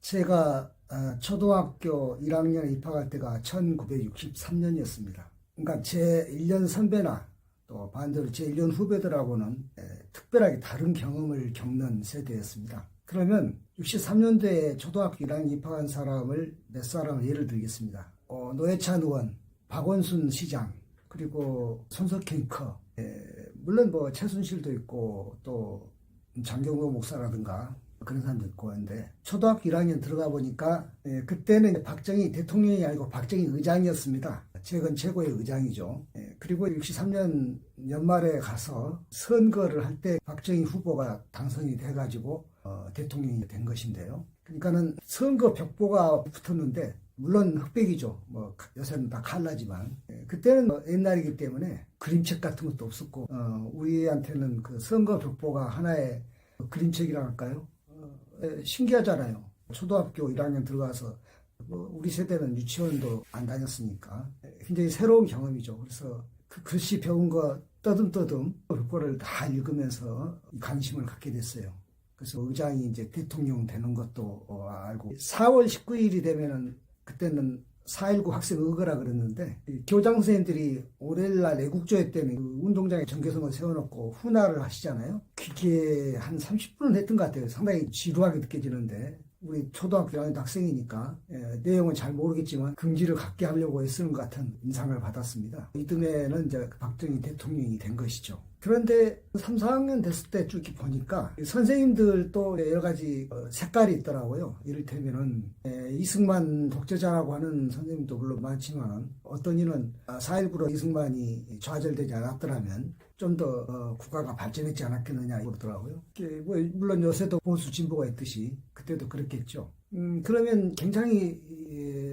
제가 초등학교 1학년에 입학할 때가 1963년이었습니다. 그러니까 제 1년 선배나 또 반대로 제 1년 후배들하고는 특별하게 다른 경험을 겪는 세대였습니다. 그러면 63년도에 초등학교 1학년 입학한 사람을 몇 사람을 예를 들겠습니다. 노회찬 의원, 박원순 시장, 그리고 손석희 커, 물론 뭐 최순실도 있고 또 장경호 목사라든가 그런 사람도 있고 하는데, 초등학교 1학년 들어가 보니까 그때는 박정희 대통령이 아니고 박정희 의장이었습니다. 최근 최고의 의장이죠. 그리고 63년 연말에 가서 선거를 할 때 박정희 후보가 당선이 돼가지고 대통령이 된 것인데요. 그러니까는 선거 벽보가 붙었는데, 물론 흑백이죠. 뭐 요새는 다 칼라지만 그때는 옛날이기 때문에 그림책 같은 것도 없었고, 우리한테는 그 선거 벽보가 하나의 그림책이라 할까요? 신기하잖아요. 초등학교 1학년 들어가서 우리 세대는 유치원도 안 다녔으니까 굉장히 새로운 경험이죠. 그래서 그 글씨 배운 거 떠듬떠듬 벽보를 다 읽으면서 관심을 갖게 됐어요. 그래서 의장이 이제 대통령 되는 것도 알고, 4월 19일이 되면은 그때는 4.19 학생 의거라 그랬는데, 교장 선생님들이 월요일날 애국조회 때문에 그 운동장에 전교선을 세워놓고 훈화를 하시잖아요. 그게 한 30분은 했던 것 같아요. 상당히 지루하게 느껴지는데, 우리 초등학교 1학년 학생이니까 내용은 잘 모르겠지만 긍지를 갖게 하려고 애쓰는 것 같은 인상을 받았습니다. 이듬해는 이제 박정희 대통령이 된 것이죠. 그런데 3, 4학년 됐을 때 쭉 보니까 선생님들도 여러 가지 색깔이 있더라고요. 이를테면은 이승만 독재자라고 하는 선생님도 물론 많지만, 어떤 이는 4.19로 이승만이 좌절되지 않았더라면 좀 더 국가가 발전했지 않았겠느냐 그러더라고요. 뭐 물론 요새도 보수 진보가 있듯이 그때도 그랬겠죠. 그러면 굉장히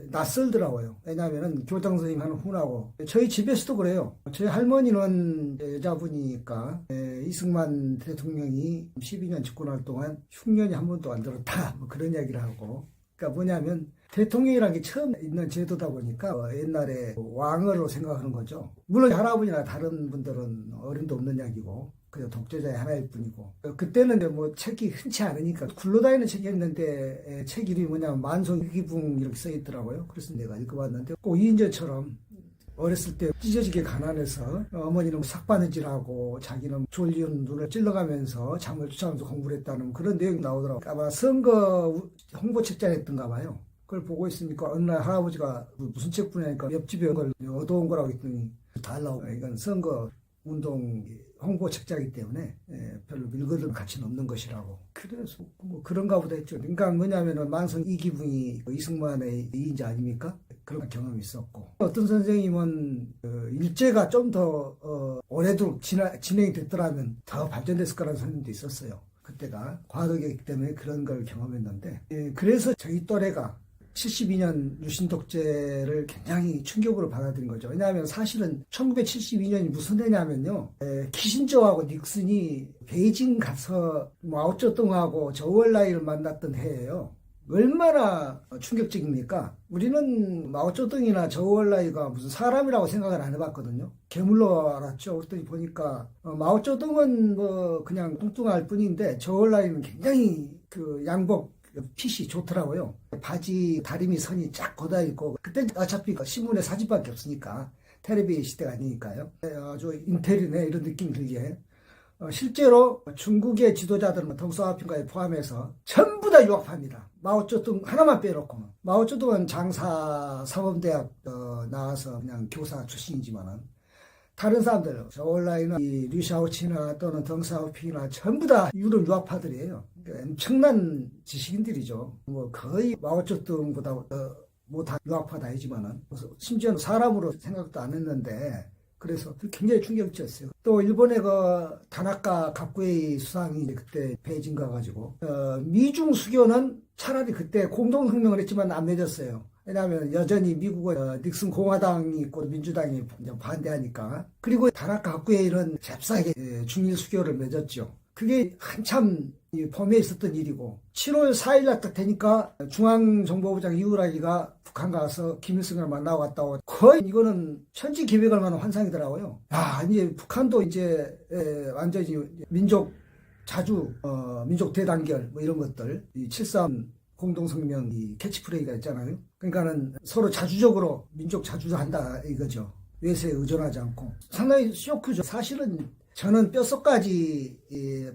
낯설더라고요. 왜냐하면 교장 선생님 하는 훈하고, 저희 집에서도 그래요. 저희 할머니는 여자분이니까 이승만 대통령이 12년 집권할 동안 흉년이 한 번도 안 들었다, 뭐 그런 이야기를 하고. 그러니까 뭐냐면 대통령이라는 게 처음 있는 제도다 보니까 옛날에 왕으로 생각하는 거죠. 물론 할아버지나 다른 분들은 어림도 없는 이야기고 그냥 독재자의 하나일 뿐이고, 그때는 뭐 책이 흔치 않으니까 굴러다니는 책이 있는데 책 이름이 뭐냐면 만송일기붕 이렇게 써 있더라고요. 그래서 내가 읽어봤는데, 꼭 이인재처럼 어렸을 때 찢어지게 가난해서 어머니는 삭바느질하고 자기는 졸린 눈을 찔러가면서 잠을 쫓아가면서 공부를 했다는 그런 내용이 나오더라고요. 아마 선거 홍보책자를 했던가 봐요. 그걸 보고 있으니까 어느 날 할아버지가 무슨 책 보냐니까 옆집에 걸 얻어온 거라고 했더니 달라고. 이건 선거 운동 홍보책자이기 때문에 별로 읽어둘 가치는 없는 것이라고. 그래서 뭐 그런가 보다 했죠. 그러니까 뭐냐면은 만성 이기붕이 이승만의 이인자 아닙니까? 그런 경험이 있었고, 어떤 선생님은 일제가 좀 더 오래도록 진행이 됐더라면 더 발전됐을 거라는 선생님도 있었어요. 그때가 과도기였기 때문에 그런 걸 경험했는데, 그래서 저희 또래가 72년 유신 독재를 굉장히 충격으로 받아들인 거죠. 왜냐하면 사실은 1972년이 무슨 해냐면요, 키신저하고 닉슨이 베이징 가서 마오쩌둥하고 저우얼라이를 만났던 해예요. 얼마나 충격적입니까? 우리는 마오쩌둥이나 저우얼라이가 무슨 사람이라고 생각을 안 해봤거든요. 괴물로 알았죠. 그랬더니 보니까 마오쩌둥은 뭐 그냥 뚱뚱할 뿐인데 저우얼라이는 굉장히 그 양복 핏이 좋더라고요. 바지 다리미 선이 쫙 걷어 있고, 그때 어차피 신문에 사진밖에 없으니까 텔레비 시대가 아니니까요. 아주 인텔이네 이런 느낌 들게. 실제로 중국의 지도자들은 덩스아핑가에 포함해서 전부 다 유학파입니다. 마오쩌둥 하나만 빼놓고. 마오쩌둥은 장사 사범대학 나와서 그냥 교사 출신이지만은, 다른 사람들, 저울라이나 류샤오치나 또는 덩스아오핑이나 전부 다 유럽 유학파들이에요. 그러니까 엄청난 지식인들이죠. 뭐 거의 마오쩌둥보다 못한 유학파다 아니지만은, 심지어는 사람으로 생각도 안 했는데, 그래서 굉장히 충격적이었어요. 또 일본의 그 다나카 가쿠에이 수상이 그때 베이징 가가지고 미중 수교는 차라리 그때 공동혁명을 했지만 안 맺었어요. 왜냐하면 여전히 미국은 닉슨 공화당이 있고 민주당이 반대하니까. 그리고 다나카 가쿠에이는 잽싸게 중일 수교를 맺었죠. 그게 한참 봄에 있었던 일이고, 7월 4일 날 딱 되니까 중앙정보부장 이우라이가 북한 가서 김일성을 만나고 왔다고. 거의 이거는 천지 기백을 만한 환상이더라고요. 야, 이제 북한도 이제 완전히 민족 자주 민족 대단결 뭐 이런 것들, 이 7.3 공동성명 이 캐치프레이가 있잖아요. 그러니까는 서로 자주적으로 민족 자주한다 이거죠. 외세에 의존하지 않고. 상당히 쇼크죠. 사실은 저는 뼛속까지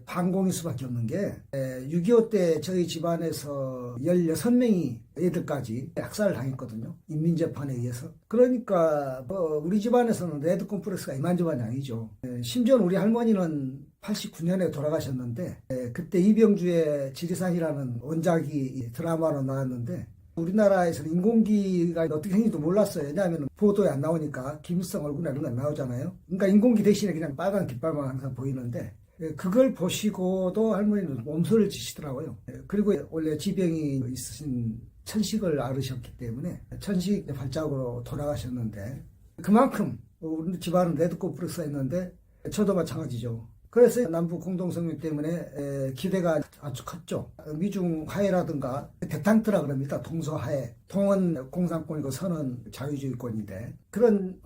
반공일 수밖에 없는 게 6.25 때 저희 집안에서 16명이 애들까지 학살을 당했거든요. 인민재판에 의해서. 그러니까 우리 집안에서는 레드 콤플렉스가 이만저만이 아니죠. 심지어 우리 할머니는 89년에 돌아가셨는데 그때 이병주의 지리산이라는 원작이 드라마로 나왔는데 우리나라에서는 인공기가 어떻게 생긴지도 몰랐어요. 왜냐하면 보도에 안 나오니까 김일성 얼굴이나 이런 거 안 나오잖아요. 그러니까 인공기 대신에 그냥 빨간 깃발만 항상 보이는데 그걸 보시고도 할머니는 몸소리를 지시더라고요. 그리고 원래 지병이 있으신 천식을 앓으셨기 때문에 천식 발작으로 돌아가셨는데 그만큼 우리 집안은 레드 콤플렉스가 있는데 저도 마찬가지죠. 그래서 남북 공동성명 때문에 기대가 아주 컸죠. 미중 화해라든가 대탕트라 그럽니다. 동서화해. 동은 공산권이고 서는 자유주의권인데 그런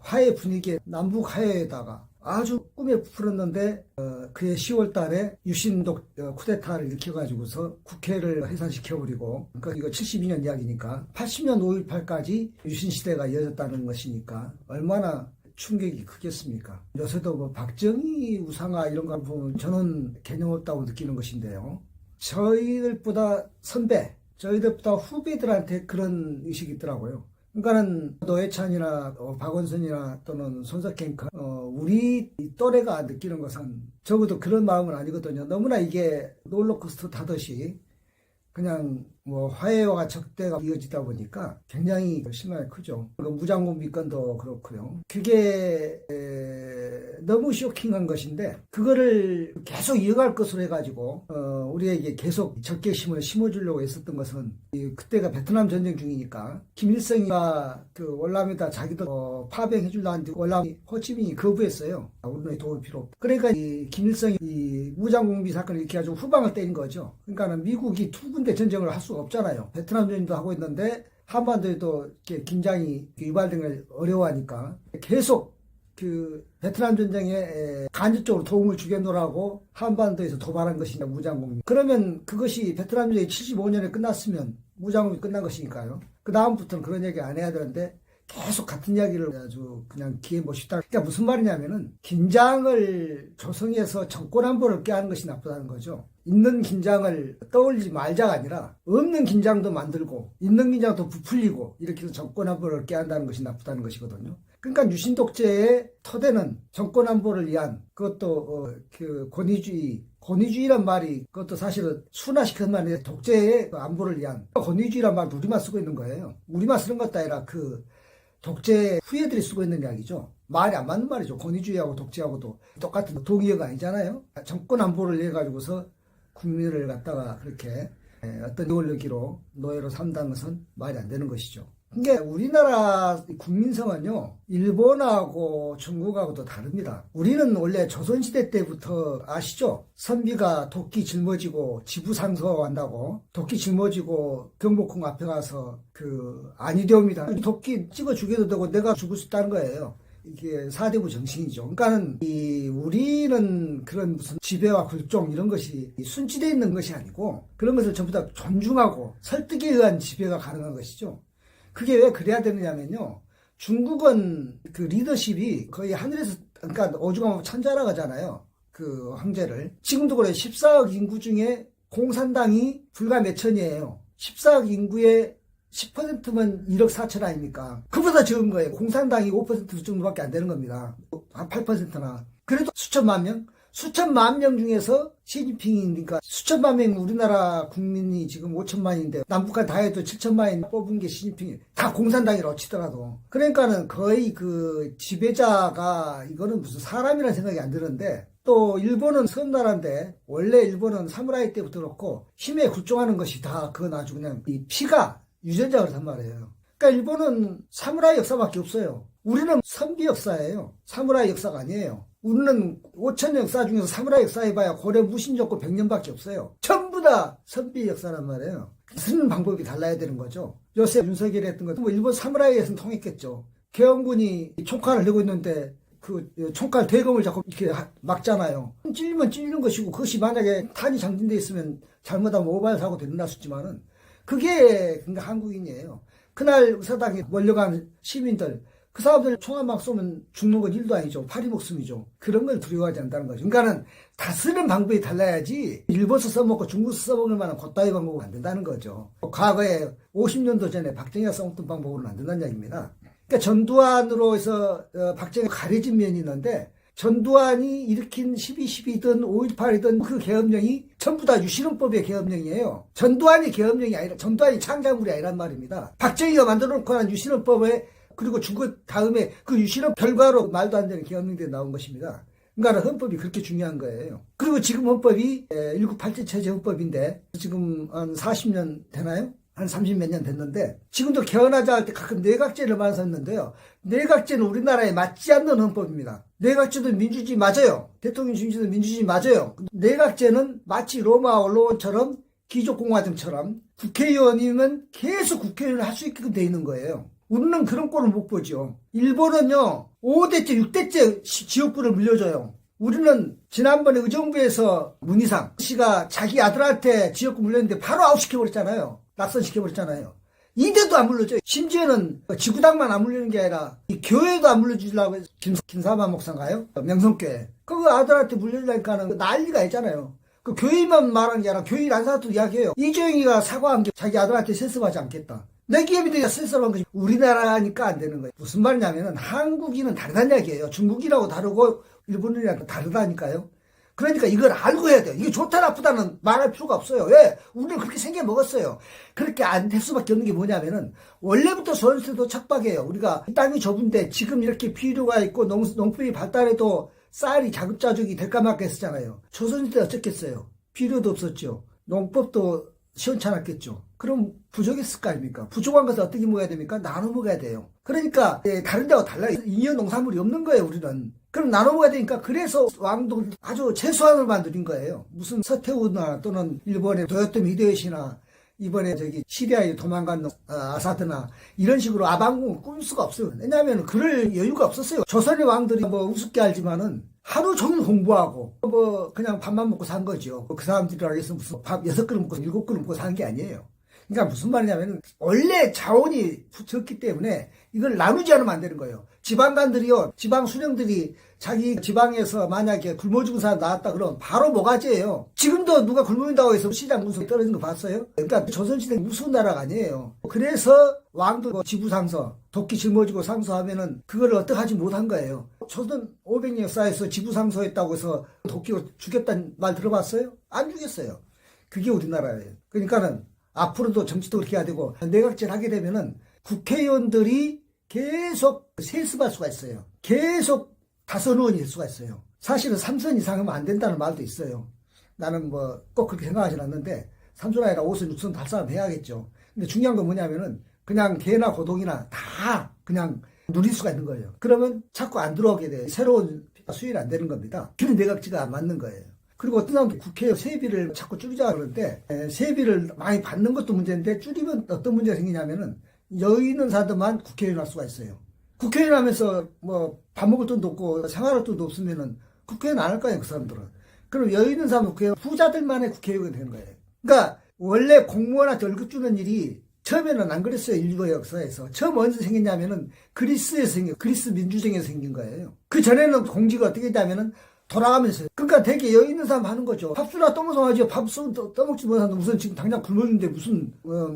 화해 분위기에 남북 화해에다가 아주 꿈에 부풀었는데 그해 10월 달에 유신독 쿠데타를 일으켜가지고서 국회를 해산시켜버리고 그러니까 이거 72년 이야기니까 80년 5.18까지 유신시대가 이어졌다는 것이니까 얼마나 충격이 크겠습니까? 요새도 뭐 박정희 우상화 이런 거 보면 저는 개념 없다고 느끼는 것인데요. 저희들보다 선배, 저희들보다 후배들한테 그런 의식이 있더라고요. 그러니까는 노회찬이나 박원순이나 또는 손석행 우리 또래가 느끼는 것은 적어도 그런 마음은 아니거든요. 너무나 이게 롤러코스터 타듯이 그냥 뭐 화해와 적대가 이어지다 보니까 굉장히 심하게 크죠. 무장군 비건도 그렇고요. 그게 너무 쇼킹한 것인데 그거를 계속 이어갈 것으로 해가지고 우리에게 계속 적개심을 심어주려고 했었던 것은 그때가 베트남 전쟁 중이니까 김일성이가 그 월남에다 자기도 파병해주려 하는데 월남이 호치민이 거부했어요. 우리는 도울 필요 없다. 그러니까 이 김일성이 이 무장공비 사건을 이렇게 해가지고 후방을 때린 거죠. 그러니까는 미국이 두 군데 전쟁을 할 수가 없잖아요. 베트남 전쟁도 하고 있는데 한반도에도 이렇게 긴장이 유발된 걸 어려워하니까 계속 그 베트남 전쟁에 간접적으로 도움을 주겠노라고 한반도에서 도발한 것이냐 무장공비. 그러면 그것이 베트남 전쟁이 75년에 끝났으면 무장공비 끝난 것이니까요. 그 다음부터는 그런 얘기 안 해야 되는데 계속 같은 이야기를 아주 그냥 귀에 못 씹다. 그러니까 무슨 말이냐면은 긴장을 조성해서 정권 안보를 깨하는 것이 나쁘다는 거죠. 있는 긴장을 떠올리지 말자가 아니라 없는 긴장도 만들고 있는 긴장도 부풀리고 이렇게 해서 정권 안보를 깨한다는 것이 나쁘다는 것이거든요. 그러니까 유신 독재의 토대는 정권 안보를 위한 그것도 그 권위주의란 말이 그것도 사실은 순화시킨 말이 독재의 안보를 위한 권위주의란 말도 우리만 쓰고 있는 거예요. 우리만 쓰는 것도 아니라 그 독재 후예들이 쓰고 있는 이야기죠. 말이 안 맞는 말이죠. 권위주의하고 독재하고도 똑같은 동의어가 아니잖아요. 정권 안보를 위해 가지고서 국민을 갖다가 그렇게 어떤 이데올로기로 노예로 삼다는 것은 말이 안 되는 것이죠. 이게 우리나라 국민성은요 일본하고 중국하고도 다릅니다. 우리는 원래 조선시대 때부터 아시죠? 선비가 도끼 짊어지고 지부상서한다고 도끼 짊어지고 경복궁 앞에 가서 그 아니되옵니다. 도끼 찍어 죽여도 되고 내가 죽을 수 있다는 거예요. 이게 사대부 정신이죠. 그러니까는 우리는 그런 무슨 지배와 굴종 이런 것이 순치되어 있는 것이 아니고 그런 것을 전부 다 존중하고 설득에 의한 지배가 가능한 것이죠. 그게 왜 그래야 되느냐면요. 중국은 그 리더십이 거의 하늘에서 그러니까 오죽하면 천자라 하잖아요. 그 황제를. 지금도 그래 14억 인구 중에 공산당이 불과 몇 천이에요. 14억 인구의 10%면 1억 4천 아닙니까? 그보다 적은 거예요. 공산당이 5% 정도밖에 안 되는 겁니다. 한 8%나. 그래도 수천만 명? 수천만 명 중에서 시진핑이니까 수천만 명 우리나라 국민이 지금 5천만인데 남북한 다 해도 7천만인 뽑은 게 시진핑이 다 공산당이라고 치더라도 그러니까는 거의 그 지배자가 이거는 무슨 사람이라는 생각이 안 드는데 또 일본은 섬나라인데 원래 일본은 사무라이 때부터 그렇고 힘에 굴종하는 것이 다 그건 아주 그냥 이 피가 유전자 그렇단 말이에요. 그러니까 일본은 사무라이 역사밖에 없어요. 우리는 선비 역사예요. 사무라이 역사가 아니에요. 우리는 5천 역사 중에서 사무라이 역사 해봐야 고려 무신조고 100년밖에 없어요. 전부 다 선비 역사란 말이에요. 쓰는 방법이 달라야 되는 거죠. 요새 윤석열이 했던 것, 뭐 일본 사무라이에서는 통했겠죠. 개헌군이 총칼을 들고 있는데 그 총칼 대검을 자꾸 이렇게 막잖아요. 찔리면 찔리는 것이고, 그것이 만약에 탄이 장전돼 있으면 잘못하면 오발 사고도 일어날 수 있지만은, 그게 그러니까 한국인이에요. 그날 의사당에 몰려간 시민들, 그 사람들 총알 막 쏘면 죽는 건 일도 아니죠. 파리 목숨이죠. 그런 걸 두려워하지 않는다는 거죠. 그러니까는 다스리는 방법이 달라야지 일본서 써먹고 중국서 써먹을 만한 그따위 방법은 안 된다는 거죠. 과거에 50년도 전에 박정희가 써먹던 방법으로는 안 된다는 이야기입니다. 그러니까 전두환으로 해서 박정희가 가려진 면이 있는데, 전두환이 일으킨 12.12든 5.18이든 그 계엄령이 전부 다 유신헌법의 계엄령이에요. 전두환이 계엄령이 아니라, 전두환이 창작물이 아니란 말입니다. 박정희가 만들어 놓고 난 유신헌법에, 그리고 죽은 다음에 그 유신헌 결과로 말도 안 되는 계엄령들이 나온 것입니다. 그러니까 헌법이 그렇게 중요한 거예요. 그리고 지금 헌법이 1987 체제 헌법인데 지금 한 40년 되나요? 한 30몇 년 됐는데, 지금도 개헌하자 할 때 가끔 내각제를 많이 썼는데요. 내각제는 우리나라에 맞지 않는 헌법입니다. 내각제도 민주주의 맞아요. 대통령 중심도 민주주의 맞아요. 내각제는 마치 로마 언론처럼 귀족공화정처럼 국회의원이면 계속 국회의원을 할 수 있게끔 돼 있는 거예요. 우리는 그런 꼴을 못 보죠. 일본은요, 5대째, 6대째 지역구를 물려줘요. 우리는 지난번에 의정부에서 문희상 씨가 자기 아들한테 지역구 물렸는데 바로 아웃시켜버렸잖아요. 낙선시켜버렸잖아요. 이대도 안 물려줘요. 심지어는 지구당만 안 물리는 게 아니라 이 교회도 안 물려주려고 해서 김사만 목사인가요? 명성교회. 그거 아들한테 물려주니까는 난리가 있잖아요. 그 교회만 말하는 게 아니라 교회 안 사람도 이야기해요. 이재용이가 사과한 게 자기 아들한테 세습하지 않겠다. 내 기업인데 세습한 것이 우리나라니까 안 되는 거예요. 무슨 말이냐면은 한국인은 다르다는 이야기예요. 중국이라고 다르고 일본인이랑 다르다니까요. 그러니까 이걸 알고 해야 돼요. 이게 좋다 나쁘다는 말할 필요가 없어요. 왜? 우리는 그렇게 생겨 먹었어요. 그렇게 안 될 수밖에 없는 게 뭐냐면은 원래부터 조선시대도 척박해요. 우리가 땅이 좁은데 지금 이렇게 필요가 있고 농법이 발달해도 쌀이 자급자족이 될까 말까 했었잖아요. 조선시대 어쩌겠어요. 필요도 없었죠. 농법도 시원찮았겠죠. 그럼 부족했을 거 아닙니까? 부족한 것을 어떻게 먹어야 됩니까? 나눠 먹어야 돼요. 그러니까 다른 데와 달라요. 인연 농산물이 없는 거예요, 우리는. 그럼 나눠 먹어야 되니까, 그래서 왕도 아주 최소한을 만드는 거예요. 무슨 서태후나 또는 일본의 도요토미 히데요시나 이번에 시리아에 도망간 아사드나 이런 식으로 아방궁을 꾸밀 수가 없어요. 왜냐하면 그럴 여유가 없었어요. 조선의 왕들이 뭐 우습게 알지만은 하루 종일 공부하고 뭐 그냥 밥만 먹고 산 거죠. 그 사람들이라고 해서 무슨 밥 6그릇 먹고 7그릇 먹고 사는 게 아니에요. 그러니까 무슨 말이냐면 원래 자원이 적기 때문에 이걸 나누지 않으면 안 되는 거예요. 지방간들이요, 지방 수령들이 자기 지방에서 만약에 굶어 죽은 사람 나왔다 그러면 바로 모가지예요. 지금도 누가 굶어 죽는다고 해서 시장 분석이 떨어진 거 봤어요? 그러니까 조선시대 무서운 나라가 아니에요. 그래서 왕도 뭐 지부상서, 도끼 짊어지고 상소하면은 그걸 어떻게 하지 못한 거예요. 조선 500년 역사에서 지부상소했다고 해서 도끼로 죽였다는 말 들어봤어요? 안 죽였어요. 그게 우리나라예요. 그러니까는 앞으로도 정치도 그렇게 해야 되고, 내각제를 하게 되면은 국회의원들이 계속 세습할 수가 있어요. 계속 다선 의원이 될 수가 있어요. 사실은 3선 이상 하면 안 된다는 말도 있어요. 나는 뭐 꼭 그렇게 생각하진 않는데 3선 아니라 5선, 6선 달성하면 해야겠죠. 근데 중요한 건 뭐냐면은 그냥 개나 고동이나 다 그냥 누릴 수가 있는 거예요. 그러면 자꾸 안 들어오게 돼요. 새로운 수익이 안 되는 겁니다. 그런 내각제가 안 맞는 거예요. 그리고 어떤 사람도 국회 세비를 자꾸 줄이자 그러는데, 세비를 많이 받는 것도 문제인데 줄이면 어떤 문제가 생기냐면은 여유 있는 사람들만 국회의원 할 수가 있어요. 국회의원 하면서 뭐 밥 먹을 돈도 없고 생활할 돈도 없으면은 국회의원 안 할 거예요, 그 사람들은. 그럼 여유 있는 사람은 국회의원, 부자들만의 국회의원이 되는 거예요. 그러니까 원래 공무원한테 월급 주는 일이 처음에는 안 그랬어요, 인류 역사에서. 처음 언제 생겼냐면은 그리스 민주정에서 생긴 거예요. 그 전에는 공직이 어떻게 했냐면은 돌아가면서. 그러니까 되게 여유 있는 사람 하는 거죠. 밥수나 떠먹어서 하죠. 밥수 떠먹지 못하는 사람도 무슨 지금 당장 굶어주는데 무슨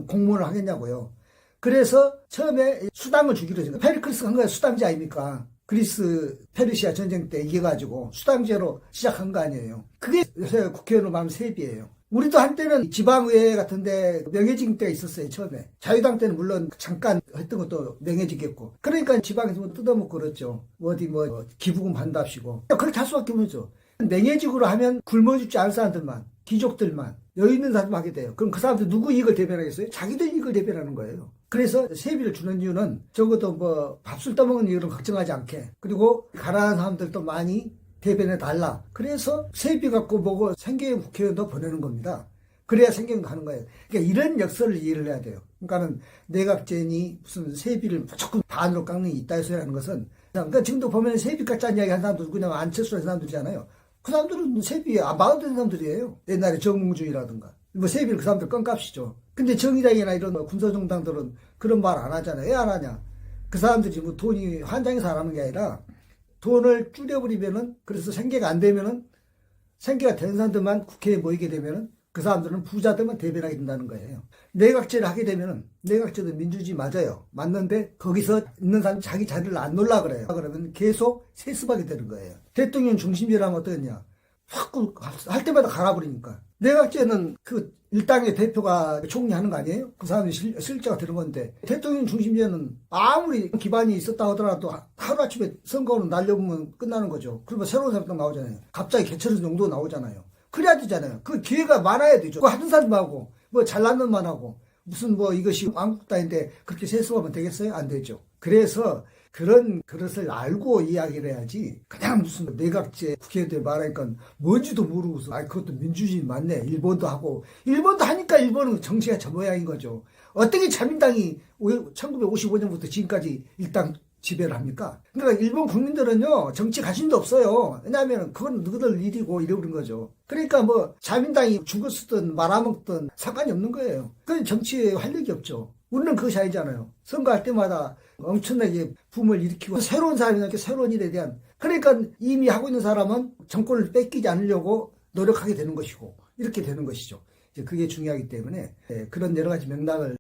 공무원을 하겠냐고요. 그래서 처음에 수당을 주기로 했어요. 페리클스가 한 거예요. 수당제 아닙니까? 그리스 페르시아 전쟁 때 이겨가지고 수당제로 시작한 거 아니에요. 그게 요새 국회의원으로 말하면 세비예요. 우리도 한때는 지방의회 같은데 명예직임 때가 있었어요, 처음에. 자유당 때는 물론 잠깐 했던 것도 명예직이었고. 그러니까 지방에서 뭐 뜯어먹고 그랬죠. 어디 뭐 기부금 반답시고. 그렇게 할 수밖에 없죠. 명예직으로 하면 굶어 죽지 않을 사람들만, 귀족들만, 여유 있는 사람만 하게 돼요. 그럼 그 사람들 누구 이익을 대변하겠어요? 자기들 이익을 대변하는 거예요. 그래서 세비를 주는 이유는 적어도 뭐 밥술 떠먹는 이유는 걱정하지 않게. 그리고 가난한 사람들도 많이 대변해 달라. 그래서 세비 갖고 보고 생계형 국회의원도 보내는 겁니다. 그래야 생계형 가는 거예요. 그러니까 이런 역사를 이해를 해야 돼요. 그러니까는 내각제니 무슨 세비를 무조건 반으로 깎는 이따위 소리 하는 것은 그러니까 지금도 보면 세비까지 짠 이야기 한 사람도 그냥 안철수라는 사람들이잖아요. 그 사람들은 세비 마흔 사람들이에요. 옛날에 정몽준이라든가 뭐 세비를 그 사람들 껌값이죠. 근데 정의당이나 이런 군소정당들은 그런 말 안 하잖아요. 왜 안 하냐? 그 사람들이 뭐 돈이 환장해서 안 하는 게 아니라 돈을 줄여버리면은, 그래서 생계가 안 되면은, 생계가 된 사람들만 국회에 모이게 되면은 그 사람들은 부자들만 대변하게 된다는 거예요. 내각제를 하게 되면은, 내각제도 민주주의 맞아요. 맞는데 거기서 있는 사람이 자기 자리를 안 놓으려 그래요. 그러면 계속 세습하게 되는 거예요. 대통령 중심제라면 어떠냐? 확 할 때마다 갈아버리니까. 내각제는 그 일당의 대표가 총리하는 거 아니에요? 그 사람이 실제가 되는 건데, 대통령 중심제는 아무리 기반이 있었다 하더라도 하루아침에 선거는 날려보면 끝나는 거죠. 그러면 새로운 사람 나오잖아요. 갑자기 개처럼 정도 나오잖아요. 그래야 되잖아요. 그 기회가 많아야 되죠. 그거 하는 사람만 하고 뭐 잘난 놈만 하고 무슨 뭐 이것이 왕국당인데 그렇게 세수하면 되겠어요? 안 되죠. 그래서 그런 그릇을 알고 이야기를 해야지, 그냥 무슨 내각제 국회의원들 말하니까 뭔지도 모르고서 그것도 민주주의 맞네, 일본도 하고. 일본도 하니까 일본은 정치가 저 모양인 거죠. 어떻게 자민당이 1955년부터 지금까지 일당 지배를 합니까? 그러니까 일본 국민들은요 정치 관심도 없어요. 왜냐하면 그건 너희들 일이고 이러는 거죠. 그러니까 뭐 자민당이 죽었든 말아먹든 상관이 없는 거예요. 그건 정치에 활력이 없죠. 우리는 그것이 아니잖아요. 선거할 때마다 엄청나게 붐을 일으키고 새로운 사람이니까 새로운 일에 대한, 그러니까 이미 하고 있는 사람은 정권을 뺏기지 않으려고 노력하게 되는 것이고 이렇게 되는 것이죠. 이제 그게 중요하기 때문에 그런 여러 가지 맥락을